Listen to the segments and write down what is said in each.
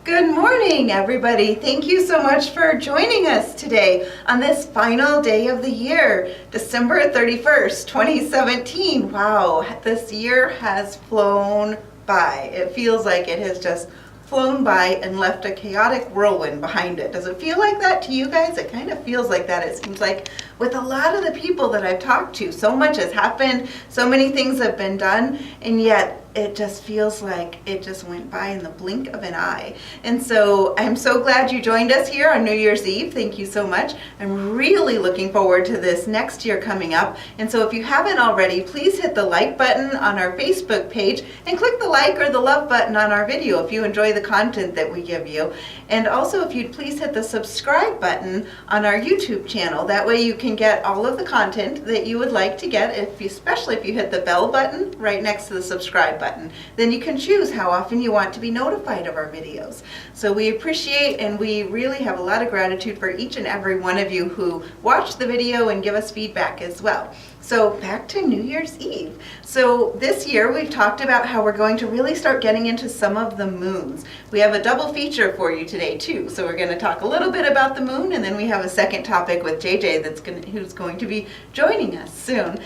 Good morning, everybody. Thank you so much for joining us today on this final day of the year, December 31st, 2017. Wow, this year has flown by. It feels like it has just flown by and left a chaotic whirlwind behind it. Does it feel like that to you guys? It kind of feels like that. It seems like with a lot of the people that I've talked to, so much has happened, so many things have been done, and yet it just feels like it just went by in the blink of an eye. And so I'm so glad you joined us here on New Year's Eve. Thank you so much. I'm really looking forward to this next year coming up. And so if you haven't already, please hit the like button on our Facebook page and click the like or the love button on our video if you enjoy the content that we give you. And also if you'd please hit the subscribe button on our YouTube channel. That way you can get all of the content that you would like to get, especially if you hit the bell button right next to the subscribe button. Then you can choose how often you want to be notified of our videos. So we appreciate and we really have a lot of gratitude for each and every one of you who watch the video and give us feedback as well. So back to New Year's Eve. So this year we've talked about how we're going to really start getting into some of the moons. We have a double feature for you today too. So we're going to talk a little bit about the moon, and then we have a second topic with JJ who's going to be joining us soon.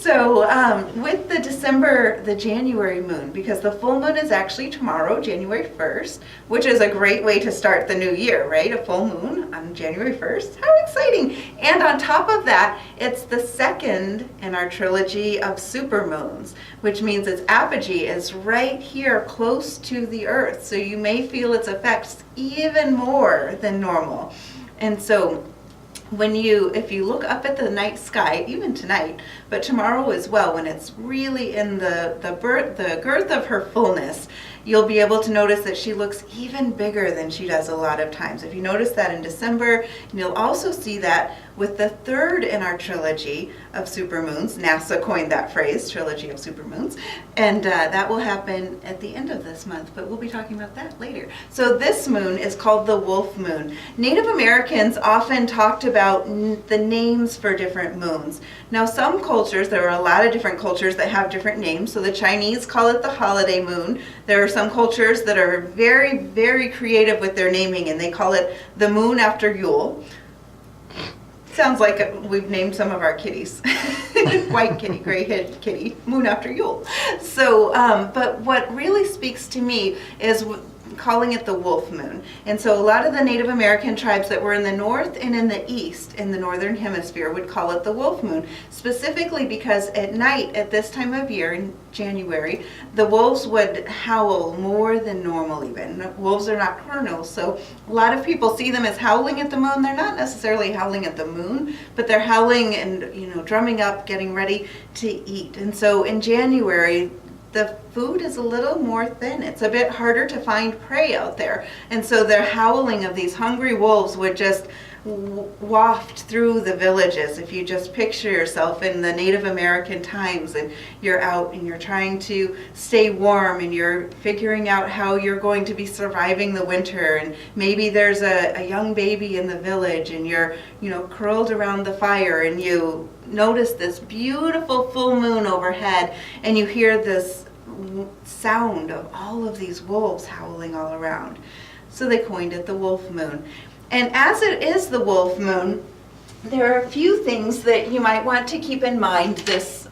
So with the January moon, because the full moon is actually tomorrow, January 1st, which is a great way to start the new year, right? A full moon on January 1st. How exciting! And on top of that, it's the second in our trilogy of supermoons, which means its apogee is right here close to the Earth. So you may feel its effects even more than normal. And so if you look up at the night sky, even tonight, but tomorrow as well, when it's really in the girth of her fullness, you'll be able to notice that she looks even bigger than she does a lot of times. If you notice that in December, and you'll also see that with the third in our trilogy of supermoons. NASA coined that phrase, trilogy of supermoons, and that will happen at the end of this month, but we'll be talking about that later. So this moon is called the wolf moon. Native Americans often talked about the names for different moons. Now some cultures, there are a lot of different cultures that have different names. So the Chinese call it the holiday moon. There are some cultures that are very, very creative with their naming, and they call it the moon after Yule. Sounds like we've named some of our kitties. White kitty, gray-headed kitty, moon after Yule. So, but what really speaks to me is calling it the wolf moon. And so a lot of the Native American tribes that were in the north and in the east, in the northern hemisphere, would call it the wolf moon, specifically because at night, at this time of year, in January, the wolves would howl more than normal even. Wolves are nocturnal, so a lot of people see them as howling at the moon. They're not necessarily howling at the moon, but they're howling and, drumming up, getting ready to eat. And so in January, the food is a little more thin. It's a bit harder to find prey out there. And so the howling of these hungry wolves would just waft through the villages. If you just picture yourself in the Native American times and you're out and you're trying to stay warm and you're figuring out how you're going to be surviving the winter, and maybe there's a young baby in the village and you're curled around the fire and you notice this beautiful full moon overhead and you hear this sound of all of these wolves howling all around. So they coined it the wolf moon. And as it is the wolf moon, there are a few things that you might want to keep in mind this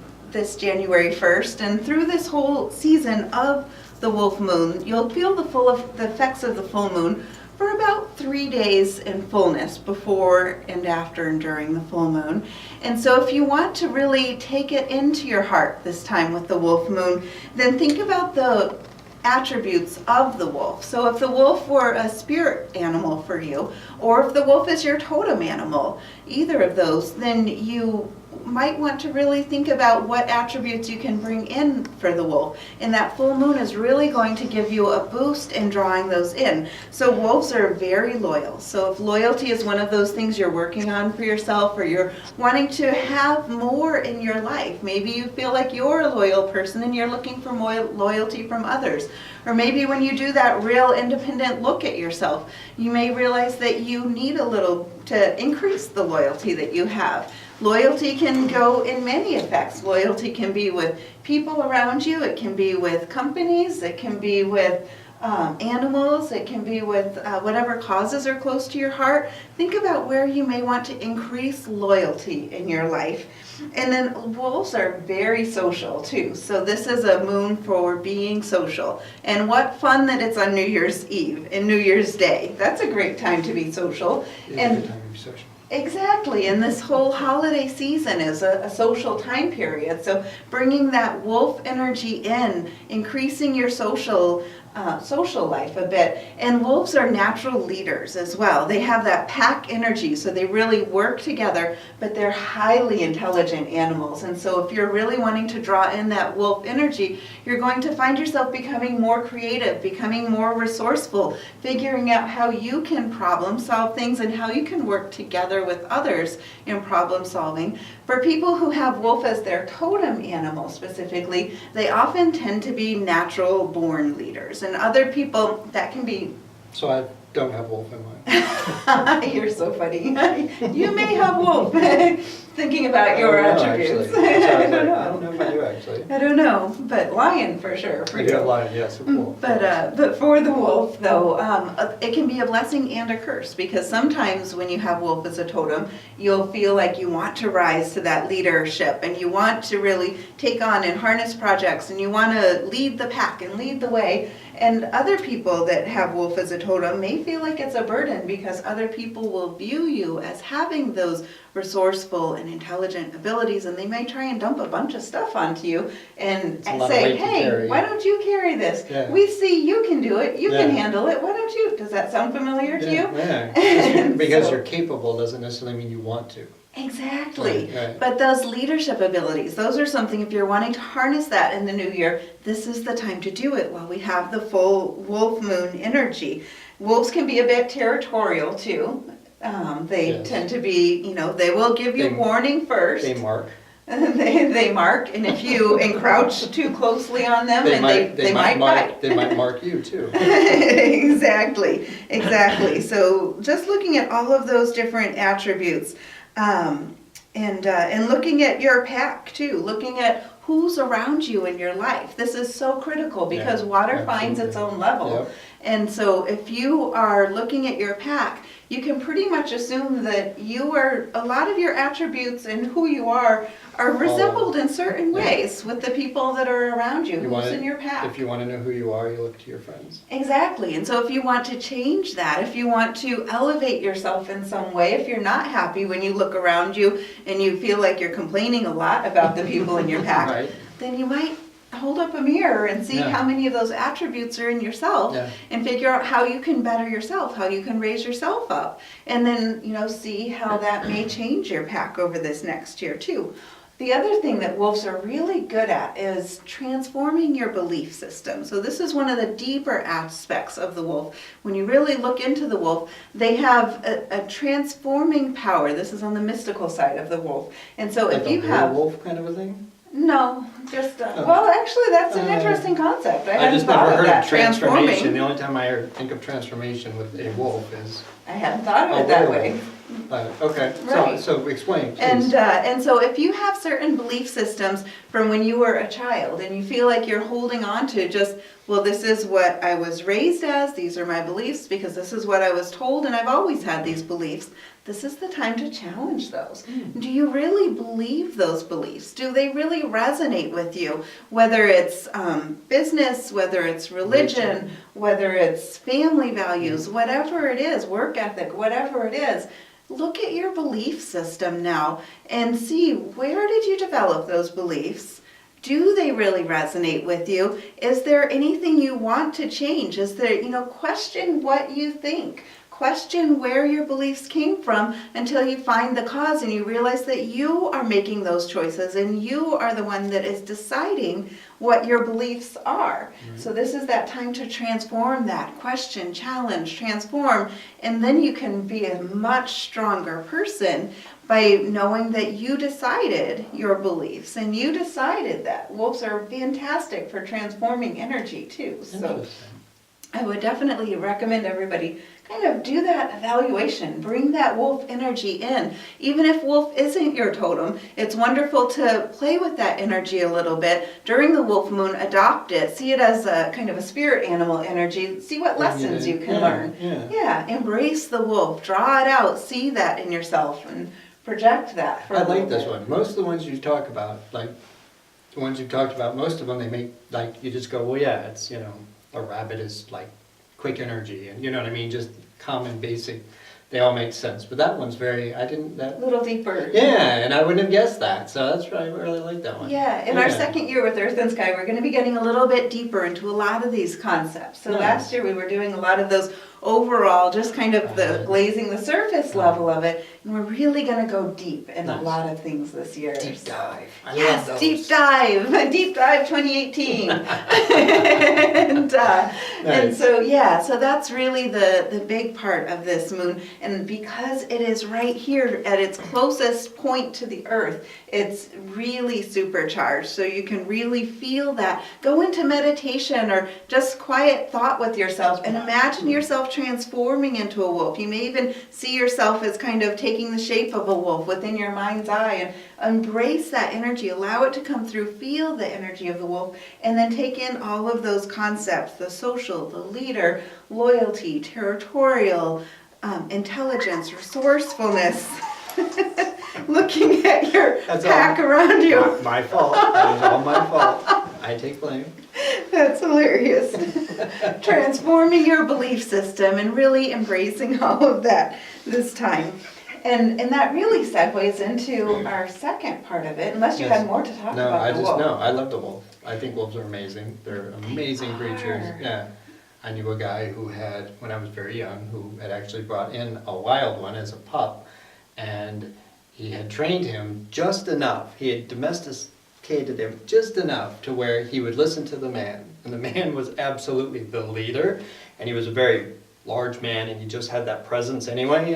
January 1st. And through this whole season of the wolf moon, you'll feel the effects of the full moon for about 3 days in fullness, before and after and during the full moon. And so if you want to really take it into your heart this time with the wolf moon, then think about the attributes of the wolf. So if the wolf were a spirit animal for you, or if the wolf is your totem animal, either of those, then you might want to really think about what attributes you can bring in for the wolf. And that full moon is really going to give you a boost in drawing those in. So wolves are very loyal. So if loyalty is one of those things you're working on for yourself, or you're wanting to have more in your life, maybe you feel like you're a loyal person and you're looking for more loyalty from others. Or maybe when you do that real independent look at yourself, you may realize that you need a little to increase the loyalty that you have. Loyalty can go in many effects. Loyalty can be with people around you, it can be with companies, it can be with animals, it can be with whatever causes are close to your heart. Think about where you may want to increase loyalty in your life. And then wolves are very social too. So this is a moon for being social. And what fun that it's on New Year's Eve and New Year's Day. That's a great time to be social. It's And a good time to be social. exactly, and this whole holiday season is a social time period. So bringing that wolf energy in, increasing your social life a bit. And wolves are natural leaders as well. They have that pack energy, so they really work together, but they're highly intelligent animals. And so if you're really wanting to draw in that wolf energy, you're going to find yourself becoming more creative, becoming more resourceful, figuring out how you can problem solve things and how you can work together with others in problem solving. For people who have wolf as their totem animal specifically, they often tend to be natural born leaders. And other people, that can be... So I don't have wolf in mind. You're so funny. You may have wolf. Thinking about your I don't know, attributes. actually. I don't know. I don't know if I do actually. I don't know, but lion for sure for I you. do have lion, yes, of course. But for the wolf, though, it can be a blessing and a curse, because sometimes when you have wolf as a totem, you'll feel like you want to rise to that leadership, and you want to really take on and harness projects, and you want to lead the pack and lead the way. And other people that have wolf as a totem may feel like it's a burden, because other people will view you as having those resourceful and intelligent abilities, and they may try and dump a bunch of stuff onto you and It's a lot of say, weight to hey, carry. why don't you carry this? Yeah. We see you can do it, you can Yeah. handle it, why don't you? Does that sound familiar to you? Yeah. And Because so- you're capable doesn't necessarily mean you want to. Exactly. Right. But those leadership abilities, those are something, if you're wanting to harness that in the new year, this is the time to do it while we have the full wolf moon energy. Wolves can be a bit territorial too. They Yes. tend to be, they will give you They- warning first. They mark. They mark, and if you encroach too closely on them, they might bite. They might mark you too. Exactly. So just looking at all of those different attributes, and looking at your pack too, looking at who's around you in your life. This is so critical because Yeah, water finds its own level. Yep. And so if you are looking at your pack, you can pretty much assume that a lot of your attributes and who you are resembled in certain Yeah. ways with the people that are around you, You who's wanna- in your pack. If you want to know who you are, you look to your friends. Exactly. And so if you want to change that, if you want to elevate yourself in some way, if you're not happy when you look around you and you feel like you're complaining a lot about the people in your pack, Right? then you might hold up a mirror and see Yeah. how many of those attributes are in yourself Yeah. and figure out how you can better yourself, how you can raise yourself up. And then, see how that may change your pack over this next year too. The other thing that wolves are really good at is transforming your belief system. So this is one of the deeper aspects of the wolf. When you really look into the wolf, they have a transforming power. This is on the mystical side of the wolf. And so Like if a you have... werewolf kind of a thing? No, just, Oh. well, actually, that's an Uh, interesting concept. I I hadn't just thought never of heard that, of transformation. transforming. The only time I think of transformation with a wolf is. I hadn't thought of a it that werewolf. way. Okay, Right. so explain, please. And so if you have certain belief systems from when you were a child and you feel like you're holding on to just, well, this is what I was raised as, these are my beliefs because this is what I was told and I've always had these beliefs, this is the time to challenge those. Do you really believe those beliefs? Do they really resonate with you? Whether it's business, whether it's religion, whether it's family values, whatever it is, work ethic, whatever it is, look at your belief system now and see, where did you develop those beliefs? Do they really resonate with you? Is there anything you want to change? Is there, question what you think. Question where your beliefs came from until you find the cause and you realize that you are making those choices and you are the one that is deciding what your beliefs are. So this is that time to transform that. Question, challenge, transform, and then you can be a much stronger person by knowing that you decided your beliefs and you decided that. Wolves are fantastic for transforming energy too. So. Interesting. I would definitely recommend everybody kind of do that evaluation, bring that wolf energy in. Even if wolf isn't your totem, it's wonderful to play with that energy a little bit. During the wolf moon, adopt it, see it as a kind of a spirit animal energy, see what lessons you can learn. Yeah, embrace the wolf, draw it out, see that in yourself and project that for I a little like this bit. one. Most of the ones you talk about, like the ones you've talked about, most of them they make, like, you just go, well, yeah, it's, a rabbit is like quick energy, and you know what I mean, just common basic, they all make sense. But that one's very, I didn't, A that, little deeper. yeah, and I wouldn't have guessed that, so that's right, I really like that one. Yeah, in our second year with Earth and Sky, we're going to be getting a little bit deeper into a lot of these concepts. So Nice. last year we were doing a lot of those overall, just kind of the glazing the surface level of it, and we're really going to go deep in a Nice. lot of things this year. Deep dive. I love Yes, those. deep dive 2018. And so yeah, so that's really the big part of this moon. And because it is right here at its closest point to the earth, it's really supercharged. So you can really feel that. Go into meditation or just quiet thought with yourself and imagine yourself transforming into a wolf. You may even see yourself as kind of taking the shape of a wolf within your mind's eye, and embrace that energy, allow it to come through, feel the energy of the wolf, and then take in all of those concepts, the social, the leader, loyalty, territorial, intelligence, resourcefulness. Looking at your That's pack all around you. My fault, that is all my fault. I take blame. That's hilarious. Transforming your belief system and really embracing all of that this time. And that really segues into our second part of it, unless you Yes. had more to talk No, about I the just, wolf. no, I love the wolf. I think wolves are amazing. They're amazing creatures, are. yeah. I knew a guy who had, when I was very young, who had actually brought in a wild one as a pup, and he had trained him just enough, he had domesticated him just enough to where he would listen to the man. And the man was absolutely the leader, and he was a very large man, and he just had that presence anyway,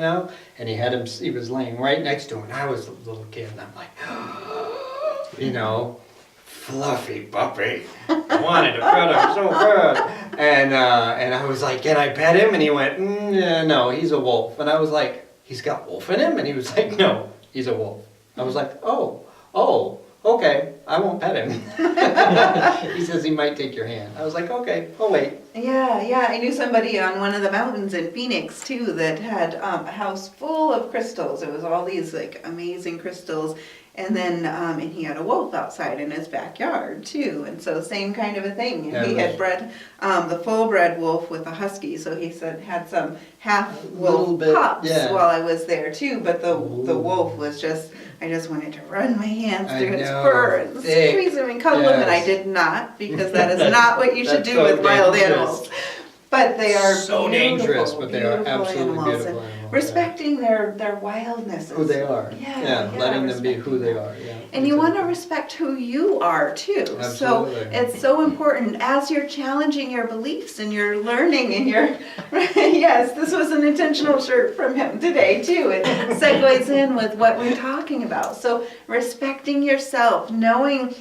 and he had him, he was laying right next to him, and I was a little kid, and I'm like, fluffy puppy. I wanted to pet him so bad. And I was like, can I pet him? And he went, no, he's a wolf. And I was like, he's got wolf in him? And he was like, no, he's a wolf. I was like, oh, okay, I won't pet him. He says he might take your hand. I was like, okay, I'll wait. Yeah, I knew somebody on one of the mountains in Phoenix too that had a house full of crystals. It was all these like amazing crystals. And then, and he had a wolf outside in his backyard too. And so same kind of a thing. Yeah, He had bred the full-bred wolf with a husky. So he said had some half-wolf Little bit, pups yeah. while I was there too. But the Ooh. wolf was just, I just wanted to run my hands I through its know. fur and Thick. squeeze him and cuddle him. And I Yes. did not, because that is not what you should That's do so with wild dangerous. animals. But they are so beautiful, dangerous, but they are beautiful absolutely animals, beautiful and animals. respecting their wildness. Who they are. Yeah, Letting them be who they respecting are. Yeah. And you want to exactly. respect who you are too. Absolutely. So it's so important as you're challenging your beliefs and you're learning and you're, yes, this was an intentional shirt from him today too. It segues in with what we're talking about. So respecting yourself, knowing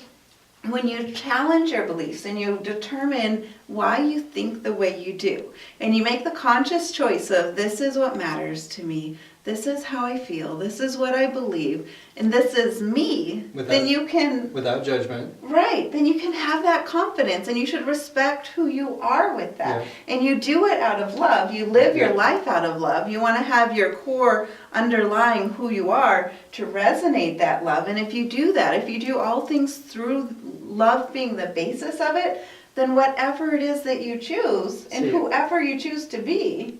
when you challenge your beliefs and you determine why you think the way you do, and you make the conscious choice of this is what matters to me, this is how I feel, this is what I believe, and this is me, then you can, Without judgment. right, then you can have that confidence, and you should respect who you are with that. Yeah. And you do it out of love. You live your life out of love. You want to have your core underlying who you are to resonate that love. And if you do that, if you do all things through love being the basis of it, then whatever it is that you choose and See. whoever you choose to be,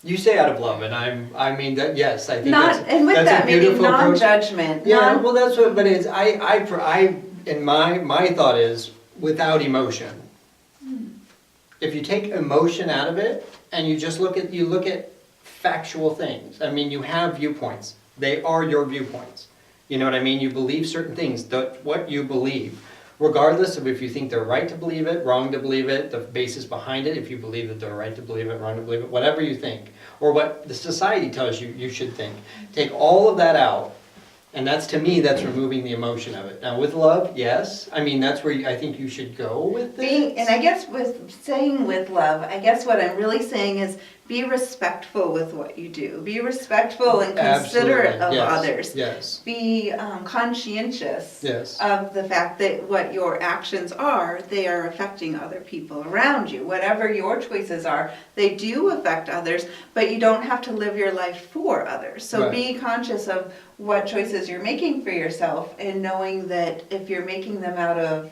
You say out of love, and I mean that. Yes, I think not, and with that's that a maybe beautiful approach. non-judgment. Yeah, well, that's what. But it's and my thought is without emotion. If you take emotion out of it and you just look at factual things. I mean, you have viewpoints. They are your viewpoints. You know what I mean? You believe certain things. What you believe, regardless of if you think they're right to believe it, wrong to believe it, the basis behind it. If you believe that they're right to believe it, wrong to believe it, whatever you think, or what the society tells you you should think. Take all of that out And that's, to me, that's removing the emotion of it. Now, with love, yes, I mean, that's where I think you should go with it. And I guess with saying with love, I guess what I'm really saying is be respectful with what you do. Be respectful and considerate Absolutely. of Yes. others. Yes, Be conscientious yes. of the fact that what your actions are, they are affecting other people around you. Whatever your choices are, they do affect others, but you don't have to live your life for others. So Right. be conscious of what choices you're making for yourself and knowing that if you're making them out of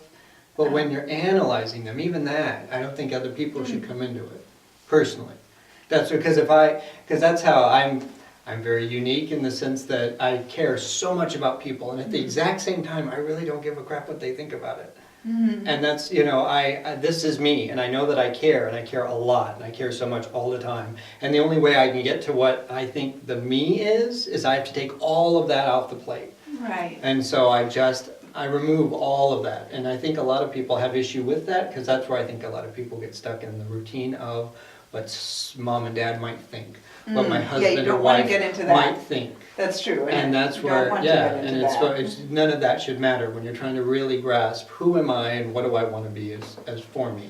But when you're analyzing them, even that, I don't think other people should come into it, personally. That's because because that's how I'm very unique in the sense that I care so much about people, and at the exact same time, I really don't give a crap what they think about it. And that's, this is me, and I know that I care, and I care a lot, and I care so much all the time. And the only way I can get to what I think the me is I have to take all of that off the plate. right. And so I remove all of that. And I think a lot of people have issue with that, because that's where I think a lot of people get stuck in the routine of what mom and dad might think, what my Yeah, you husband or don't wanna wife get into that. might think. That's true. And that's you don't where, want to yeah, get into and that. it's none of that should matter when you're trying to really grasp who am I and what do I want to be as for me.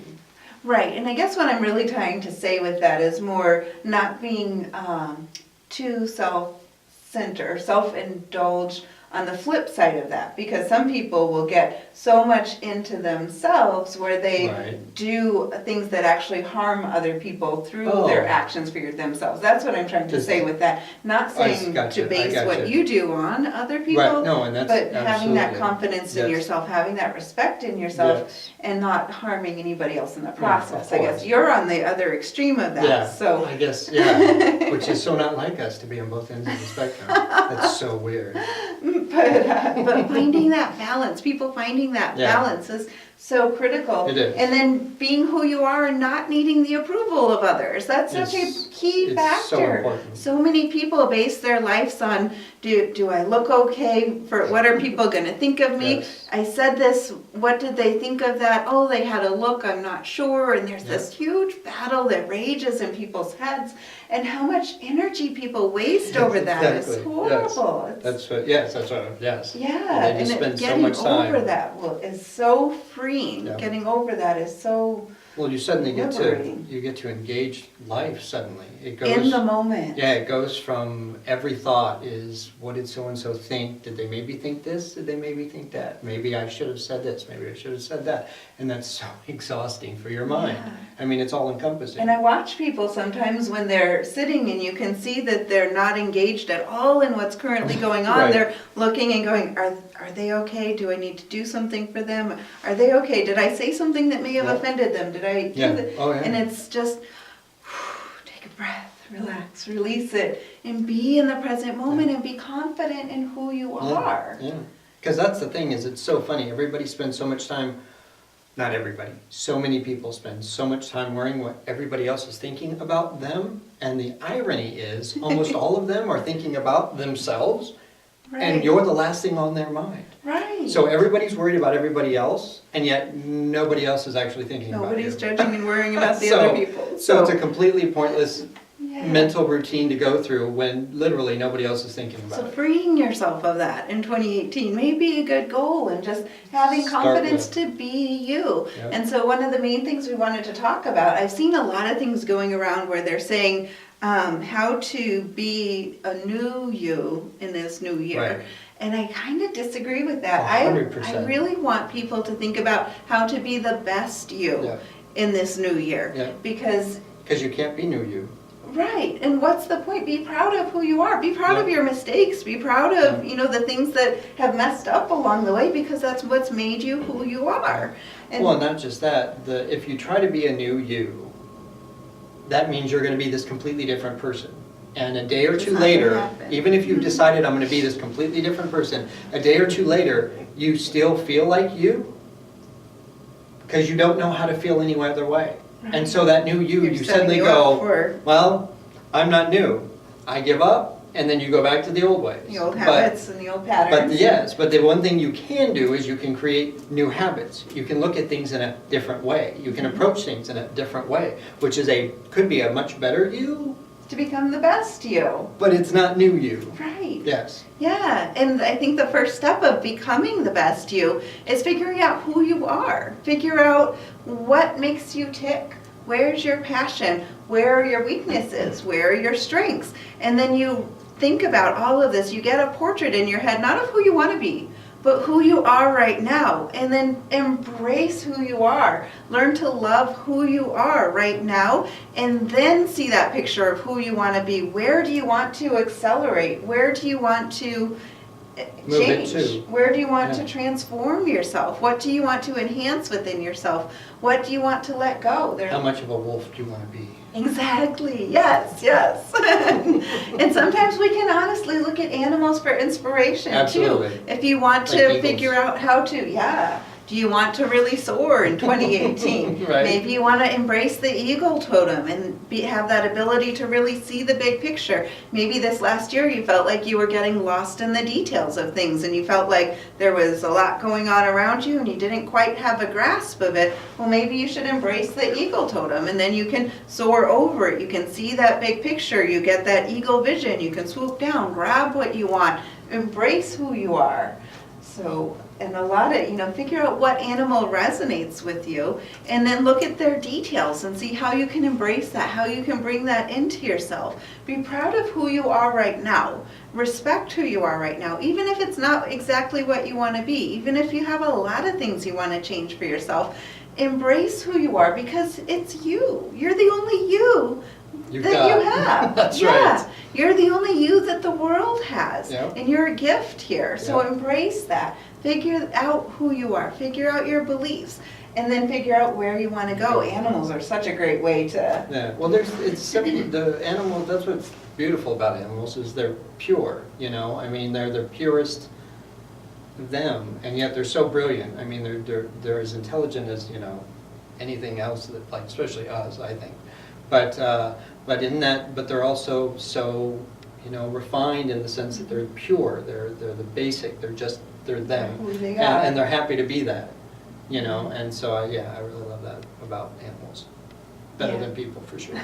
Right, and I guess what I'm really trying to say with that is more not being too self-centered, self-indulged on the flip side of that, because some people will get so much into themselves where they Right. do things that actually harm other people through Oh. their actions for themselves. That's what I'm trying to Just- say with that. Not I saying gotcha, to I base gotcha. what you do on other people, Right, no, and that's but having that absolutely- confidence in yes. yourself, having that respect in yourself, Yes. and not harming anybody else in the of process. I guess course. you're on the other extreme of that, Yeah, so. I guess, yeah, which is so not like us to be on both ends of the spectrum. That's so weird. But finding that balance, people finding that Yeah. balance is so critical. It is. And then being who you are and not needing the approval of others. That's such It's- a key it's factor. so important. So many people base their lives on, do I look okay? For what are people gonna think of me? Yes. I said this, what did they think of that? Oh, they had a look, I'm not sure. And there's this huge battle that rages in people's heads. And how much energy people waste over that is Exactly, horrible. yes. It's- That's what, yes, that's what, yes. yeah, And they and just it- spend so getting much time. over that is so freeing. Yeah. Getting over that is so Well, you suddenly liberating. you get to engage life suddenly. It goes. in the moment. Yeah, it goes from every thought is, what did so-and-so think? Did they maybe think this? Did they maybe think that? Maybe I should have said this, maybe I should have said that. And that's so exhausting for your mind. Yeah. I mean, it's all encompassing. And I watch people sometimes when they're sitting and you can see that they're not engaged at all in what's currently going on. Right. They're looking and going, are they okay? Do I need to do something for them? Are they okay? Did I say something that may have Yeah. offended them? Did I do Yeah. that? Oh, yeah. And it's just, take a breath, relax, release it, and be in the present moment and be confident in who you are. Yeah, because that's the thing, is it's so funny, everybody spends so much time, not everybody, so many people spend so much time worrying what everybody else is thinking about them, and the irony is, almost all of them are thinking about themselves, and Right. you're the last thing on their mind. Right. So everybody's worried about everybody else, and yet nobody else is actually thinking about you. Nobody's judging and worrying about the So- other people. So it's a completely pointless Yeah. mental routine to go through when literally nobody else is thinking So about it. freeing yourself of that in 2018 may be a good goal, and just having Start confidence with. to be you. Yep. And so one of the main things we wanted to talk about, I've seen a lot of things going around where they're saying how to be a new you in this new year. Right. And I kind of disagree with that. 100%. I really want people to think about how to be the best you Yeah. in this new year. Yeah. Because Because you can't be new you. right, and what's the point? Be proud of who you are. Be proud of Yeah. your mistakes. Be proud of, the things that have messed up along the way, because that's what's made you who you are. And Well, not just that, if you try to be a new you, that means you're gonna be this completely different person. And a day or It's two not gonna later, happen. even if you've decided I'm gonna be this completely different person, a day or two later, you still feel like you, because you don't know how to feel any other way. And so that new you, You're you setting suddenly you up go, for well, I'm not new. I give up, and then you go back to the old ways. the old But- habits and the old patterns. but the one thing you can do is you can create new habits. You can look at things in a different way. You can approach things in a different way, which is could be a much better you, to become the best you. But it's not new you. Right. Yes. Yeah, and I think the first step of becoming the best you is figuring out who you are. Figure out what makes you tick. Where's your passion? Where are your weaknesses? Where are your strengths? And then you think about all of this. You get a portrait in your head, not of who you want to be, but who you are right now. And then embrace who you are. Learn to love who you are right now. And then see that picture of who you want to be. Where do you want to accelerate? Where do you want to Move it change? to. Where do you want to transform yourself? What do you want to enhance within yourself? What do you want to let go? How much of a wolf do you want to be? Exactly, yes, yes. And sometimes we can honestly look at animals for inspiration Absolutely. too. If you want Like to eagles. figure out how to, yeah. Do you want to really soar in 2018? Right. Maybe you want to embrace the eagle totem and have that ability to really see the big picture. Maybe this last year you felt like you were getting lost in the details of things and you felt like there was a lot going on around you and you didn't quite have a grasp of it. Well, maybe you should embrace the eagle totem and then you can soar over it. You can see that big picture. You get that eagle vision. You can swoop down, grab what you want, embrace who you are. So, and a lot of, figure out what animal resonates with you and then look at their details and see how you can embrace that, how you can bring that into yourself. Be proud of who you are right now. Respect who you are right now, even if it's not exactly what you want to be, even if you have a lot of things you want to change for yourself. Embrace who you are because it's you. You're the only you You have. That's yeah. right. You're the only you that the world has. Yep. And you're a gift here. So Yep. embrace that. Figure out who you are. Figure out your beliefs. And then figure out where you want to go. Animals are such a great way to... Yeah, well, it's simple. The animal, that's what's beautiful about animals is they're pure, I mean, they're the purest them, and yet they're so brilliant. I mean, they're as intelligent as, anything else, that, like, especially us, I think. But they're also so, refined in the sense that they're pure. They're the basic. They're them, Who they are. and they're happy to be that, And so I really love that about animals. Better Yeah. than people, for sure.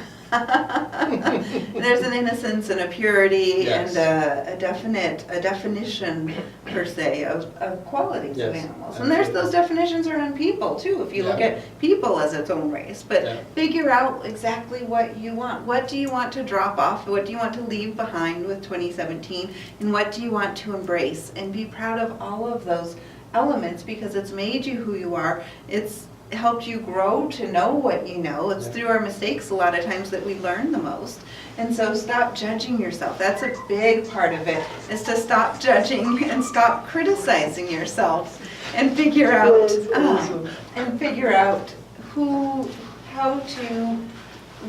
There's an innocence and a purity Yes. and a definition, per se, of qualities of Yes, animals. And there's those definitions around people, too, if you look Yeah. at people as its own race. But Yeah. figure out exactly what you want. What do you want to drop off? What do you want to leave behind with 2017? And what do you want to embrace? And be proud of all of those elements because it's made you who you are. It's helped you grow to know what you know. It's Yeah. through our mistakes a lot of times that we learn the most. And so stop judging yourself. That's a big part of it, is to stop judging and stop criticizing yourself and figure out how to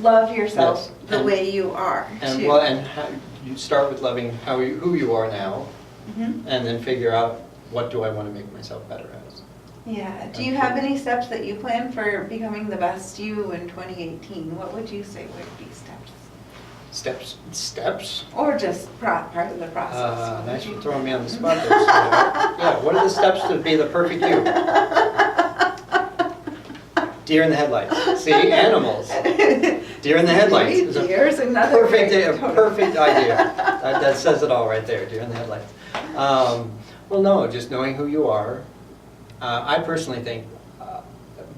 love yourself Yes. the And- way you are And too. how, you start with loving who you are now, Mhm. and then figure out what do I want to make myself better as. Yeah. Do you have any steps that you plan for becoming the best you in 2018? What would you say would be steps? Steps? Or just part of the process? Nice for throwing me on the spot there. Yeah, what are the steps to be the perfect you? Deer in the headlights. See, animals. Deer in the headlights. Is a Deer's another perfect, great a perfect idea. That says it all right there, deer in the headlights. Well, no, just knowing who you are. I personally think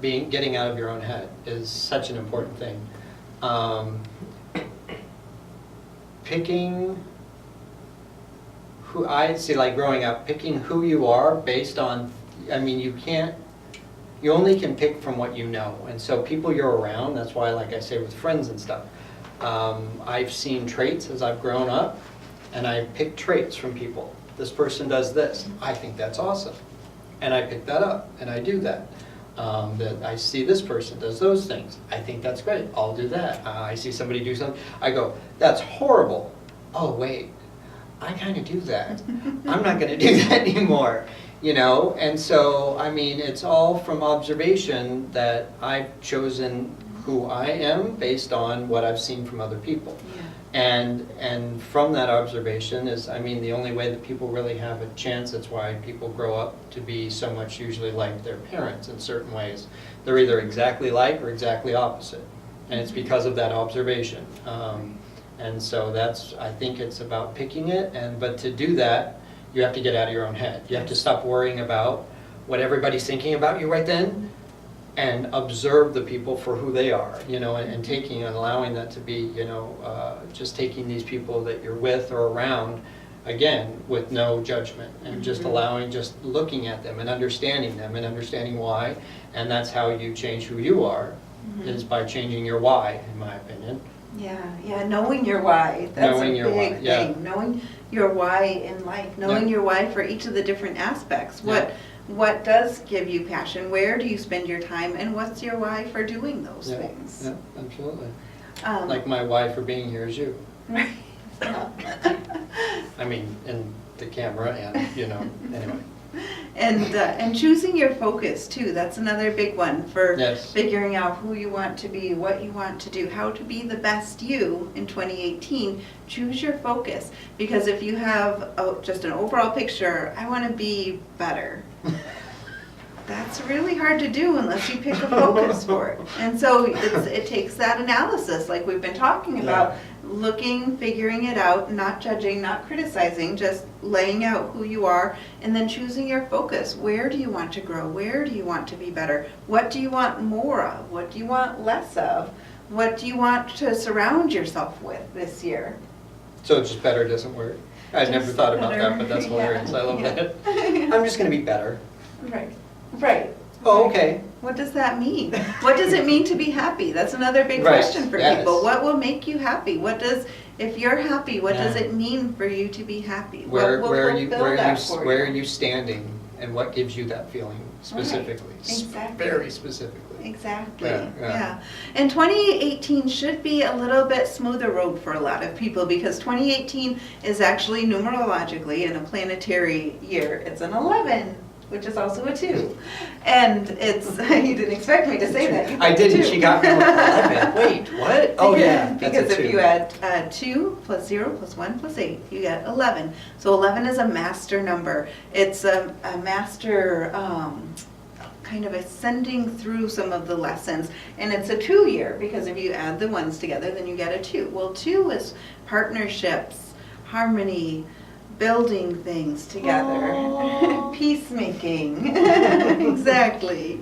getting out of your own head is such an important thing. Picking who I see, like growing up, picking who you are based on, I mean, you only can pick from what you know. And so people you're around, that's why, like I say, with friends and stuff, I've seen traits as I've grown up, and I pick traits from people. This person does this. I think that's awesome. And I pick that up, and I do that. That I see this person does those things. I think that's great. I'll do that. I see somebody do something. I go, that's horrible. Oh, wait, I kind of do that. I'm not going to do that anymore. And so, I mean, it's all from observation that I've chosen who I am based on what I've seen from other people. Yeah. And from that observation is, I mean, the only way that people really have a chance, that's why people grow up to be so much usually like their parents in certain ways. They're either exactly like or exactly opposite. And it's because of that observation. And so that's, I think it's about picking it, but to do that, you have to get out of your own head. You have to stop worrying about what everybody's thinking about you right then, and observe the people for who they are, and taking and allowing that to be, just taking these people that you're with or around, again, with no judgment, and just just looking at them and understanding why, and that's how you change who you are, is by changing your why, in my opinion. Yeah, knowing your why. That's Knowing a your why, big yeah. thing. Knowing your why in life, knowing your why for each of the different aspects. What does give you passion? Where do you spend your time? And what's your why for doing those things? Yeah, absolutely. Like My why for being here is you. Right. I mean, in the camera and, anyway. And choosing your focus too. That's another big one for Yes. figuring out who you want to be, what you want to do, how to be the best you in 2018. Choose your focus, because if you have just an overall picture, I want to be better. That's really hard to do unless you pick a focus for it. And so it takes that analysis, like we've been talking about, looking, figuring it out, not judging, not criticizing, just laying out who you are, and then choosing your focus. Where do you want to grow? Where do you want to be better? What do you want more of? What do you want less of? What do you want to surround yourself with this year? So just better doesn't work. I never Just thought about better. that, but that's hilarious. I love Yeah. that. I'm just going to be better. Right. Oh, okay. What does that mean? What does it mean to be happy? That's another big Right, question for yes. people. What will make you happy? If you're happy, what does Yeah. it mean for you to be happy? Where what will fulfill that for are you? you standing, and what gives you that feeling specifically? exactly. Very specifically. Exactly, Yeah. yeah. And 2018 should be a little bit smoother road for a lot of people, because 2018 is actually numerologically in a planetary year. It's an 11, which is also a 2. And it's, you didn't expect me to say that. You I picked didn't. 2. She got me with 11. Wait, what? Oh, yeah. That's Because a if 2. you add 2 plus 0 plus 1 plus 8, you get 11. So 11 is a master number. It's a master kind of ascending through some of the lessons. And it's a 2 year, because if you add the ones together, then you get a 2. Well, 2 is partnerships, harmony, building things together, peacemaking. Exactly.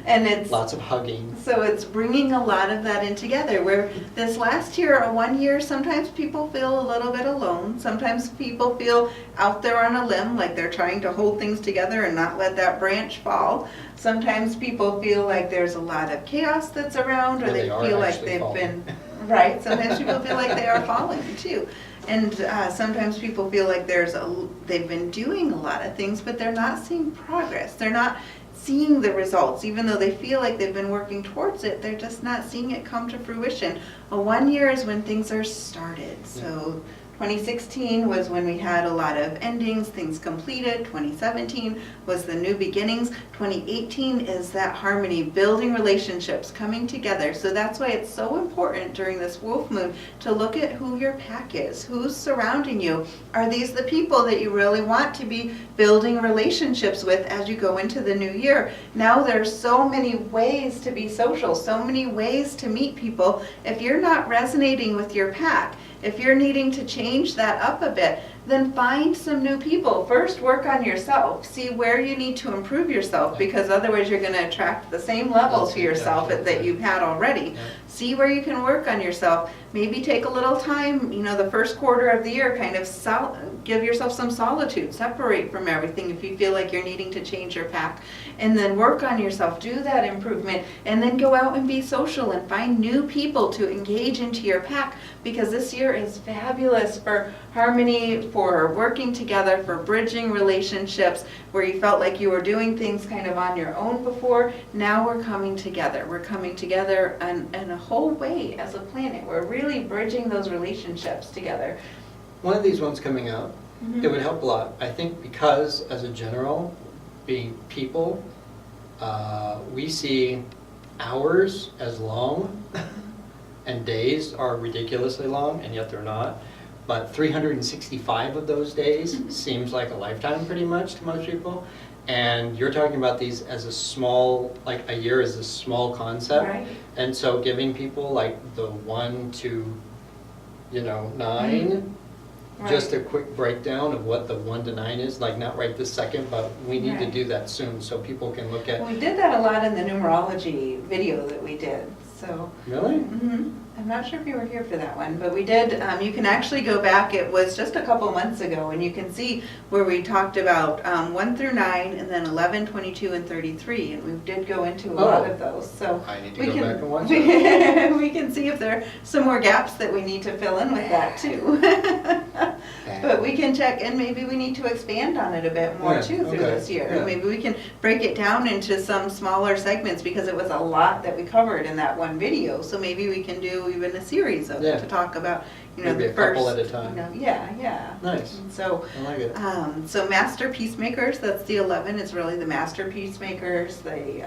And it's Lots of hugging. so it's bringing a lot of that in together, where this last year or 1 year, sometimes people feel a little bit alone. Sometimes people feel out there on a limb, like they're trying to hold things together and not let that branch fall. Sometimes people feel like there's a lot of chaos that's around, or Or they they are feel like actually they've falling. been, right, sometimes people feel like they are falling too. And sometimes people feel like they've been doing a lot of things, but they're not seeing progress. They're not seeing the results. Even though they feel like they've been working towards it, they're just not seeing it come to fruition. A 1 year is when things are started. So 2016 was when we had a lot of endings, things completed. 2017 was the new beginnings. 2018 is that harmony, building relationships, coming together. So that's why it's so important during this wolf moon to look at who your pack is, who's surrounding you. Are these the people that you really want to be building relationships with as you go into the new year? Now there's so many ways to be social, so many ways to meet people. If you're not resonating with your pack, if you're needing to change that up a bit, then find some new people. First, work on yourself. See where you need to improve yourself, because otherwise you're going to attract the same level to yourself that you've had already. See where you can work on yourself. Maybe take a little time, the first quarter of the year, kind of give yourself some solitude. Separate from everything if you feel like you're needing to change your pack. And then work on yourself. Do that improvement. And then go out and be social and find new people to engage into your pack, because this year is fabulous for harmony, for working together, for bridging relationships where you felt like you were doing things kind of on your own before. Now we're coming together. We're coming together in a whole way as a planet. We're really bridging those relationships together. One of these ones coming out, it would help a lot. I think because, as a general, being people, we see hours as long, and days are ridiculously long, and yet they're not. But 365 of those days seems like a lifetime pretty much to most people. And you're talking about these as a small, like a year is a small concept. Right. And so giving people like the 1 to 9. Just Right. a quick breakdown of what the 1 to 9 is, like not right this second, but we need to Right. do that soon so people can look at. We did that a lot in the numerology video that we did, so. Really? I'm not sure if you were here for that one, but we did, you can actually go back, it was just a couple months ago, and you can see where we talked about 1 through 9, and then 11, 22, and 33, and we did go into a lot of those, so. I need to we go can- back and watch that. We can see if there are some more gaps that we need to fill in with that too. But we can check, and maybe we need to expand on it a bit more Yeah, too through okay, this year. yeah. Maybe we can break it down into some smaller segments, because it was a lot that we covered in that one video. So maybe we can do even a series of, Yeah. to talk about, Maybe the a couple first. at a time. Yeah. Nice. And so, I like it. so master peacemakers, that's the 11, is really the master peacemakers, the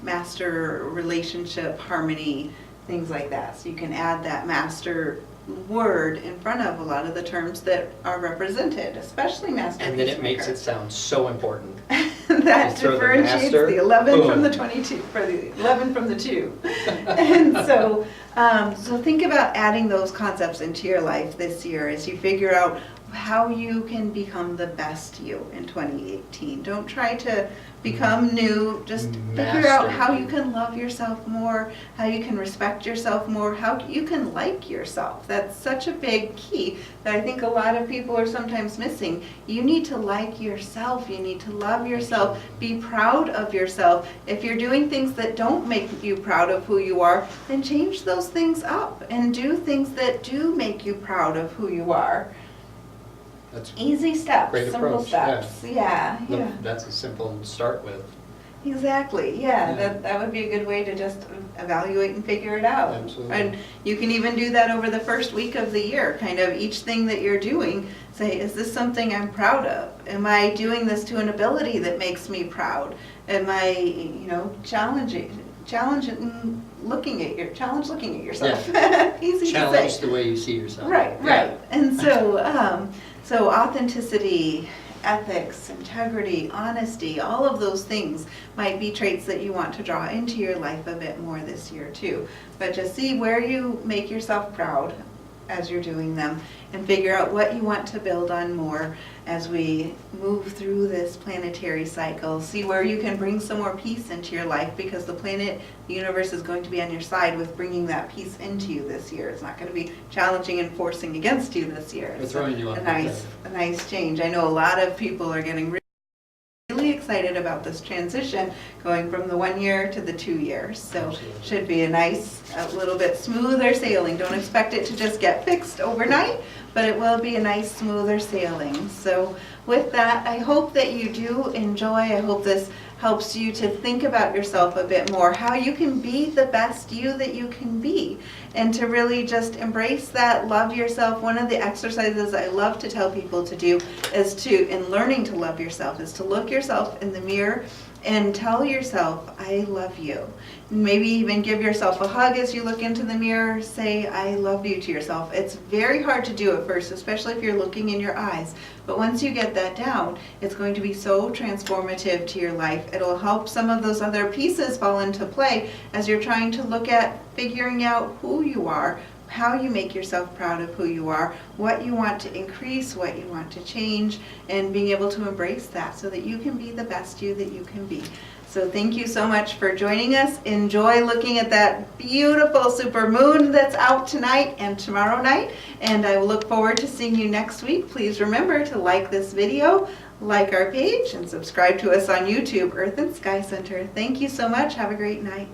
master relationship, harmony, things like that. So you can add that master word in front of a lot of the terms that are represented, especially master And then it makes it peacemaker. sound so important. That You throw the differentiates master, the 11 from the boom. 22, for the 11 from the 2. And so, so think about adding those concepts into your life this year as you figure out how you can become the best you in 2018. Don't try to become new, just figure out Master. how you can love yourself more, how you can respect yourself more, how you can like yourself. That's such a big key that I think a lot of people are sometimes missing. You need to like yourself, you need to love yourself, be proud of yourself. If you're doing things that don't make you proud of who you are, then change those things up and do things that do make you proud of who you are. That's Easy steps, Great simple approach, yeah. steps. Yeah. That's a simple start with. Exactly, yeah, Yeah. that would be a good way to just evaluate and figure it out. Absolutely. And you can even do that over the first week of the year, kind of each thing that you're doing, say, is this something I'm proud of? Am I doing this to an ability that makes me proud? Am I, looking at yourself? Easy to say. Challenge the way you see yourself. Right, Yeah. right. And so, so authenticity, ethics, integrity, honesty, all of those things might be traits that you want to draw into your life a bit more this year too. But just see where you make yourself proud as you're doing them, and figure out what you want to build on more as we move through this planetary cycle. See where you can bring some more peace into your life, because the planet, the universe is going to be on your side with bringing that peace into you this year. It's not going to be challenging and forcing against you this year. We're throwing you off a nice change. I know a lot of people are getting really excited about this transition, going from the 1 year to the 2 years. So Absolutely. should be a little bit smoother sailing. Don't expect it to just get fixed overnight, but it will be a nice smoother sailing. So with that, I hope that you do enjoy. I hope this helps you to think about yourself a bit more, how you can be the best you that you can be, and to really just embrace that, love yourself. One of the exercises I love to tell people to do in learning to love yourself, is to look yourself in the mirror and tell yourself, I love you. Maybe even give yourself a hug as you look into the mirror. Say, I love you to yourself. It's very hard to do at first, especially if you're looking in your eyes. But once you get that down, it's going to be so transformative to your life. It'll help some of those other pieces fall into play as you're trying to look at figuring out who you are, how you make yourself proud of who you are, what you want to increase, what you want to change, and being able to embrace that so that you can be the best you that you can be. So thank you so much for joining us. Enjoy looking at that beautiful super moon that's out tonight and tomorrow night, and I will look forward to seeing you next week. Please remember to like this video, like our page, and subscribe to us on YouTube, Earth and Sky Center. Thank you so much. Have a great night.